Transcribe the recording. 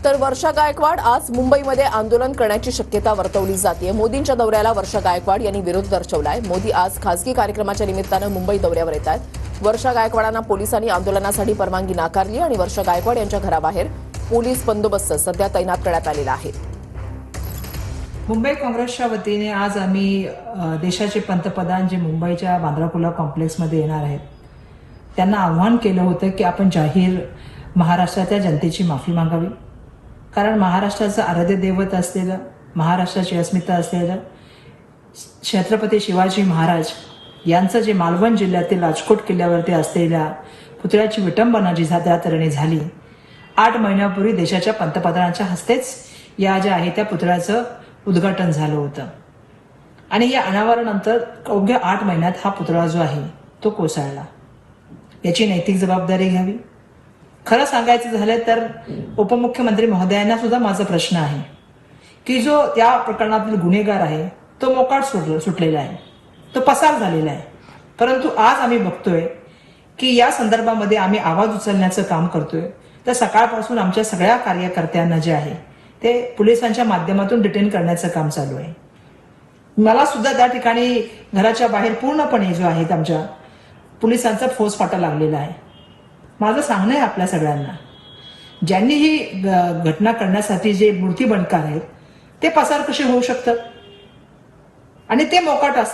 तर वर्षा गायकवाड आज मुंबईमध्ये आंदोलन करण्याची शक्यता वर्तवली जाते। मोदींच्या दौऱ्याला वर्षा गायकवाड यांनी विरोध दर्शवलाय। मोदी आज खासगी कार्यक्रमाच्या निमित्तानं मुंबई दौऱ्यावर येत आहेत। वर्षा गायकवाडांना पोलिसांनी आंदोलनासाठी परवानगी नाकारली आणि वर्षा गायकवाड यांच्या घराबाहेर पोलीस बंदोबस्त सध्या तैनात करण्यात आलेला आहे। मुंबई काँग्रेसच्या वतीने आज आम्ही देशाचे पंतप्रधान जे मुंबईच्या बांद्रा कुर्ला कॉम्प्लेक्समध्ये येणार आहेत त्यांना आव्हान केलं होतं की आपण जाहीर महाराष्ट्राच्या जनतेची माफी मागावी, कारण महाराष्ट्राचं आराध्य दैवत असलेलं, महाराष्ट्राची अस्मिता असलेलं छत्रपती शिवाजी महाराज यांचं जे मालवण जिल्ह्यातील राजकोट किल्ल्यावरती असलेल्या पुतळ्याची विटंबना जी त्या तऱ्हेने झाली, 8 महिन्यापूर्वी देशाच्या पंतप्रधानांच्या हस्तेच या ज्या आहे त्या पुतळ्याचं उद्घाटन झालं होतं आणि या अनावरणानंतर अवघ्या 8 महिन्यात हा पुतळा जो आहे तो कोसळला। याची नैतिक जबाबदारी घ्यावी। खरं सांगायचं झालं तर उपमुख्यमंत्री महोदयांना सुद्धा माझा प्रश्न आहे की जो त्या प्रकरणातील गुन्हेगार आहे तो मोकाट सुटलेला आहे, तो पसार झालेला आहे, परंतु आज आम्ही बघतोय की या संदर्भामध्ये आम्ही आवाज उचलण्याचं काम करतोय। तर सकाळपासून आमच्या सगळ्या कार्यकर्त्यांना जे आहे ते पोलिसांच्या माध्यमातून डिटेन करण्याचं काम चालू आहे। मला सुद्धा त्या ठिकाणी घराच्या बाहेर पूर्णपणे जो आहे आमच्या पोलिसांचा फौजफाटा लागलेला आहे। माझं सांगणं आहे आपल्या सगळ्यांना, ज्यांनी ही घटना करण्यासाठी जे मूर्ती बनकार आहेत ते पसार कसे होऊ शकतात आणि ते मोकाट असतात।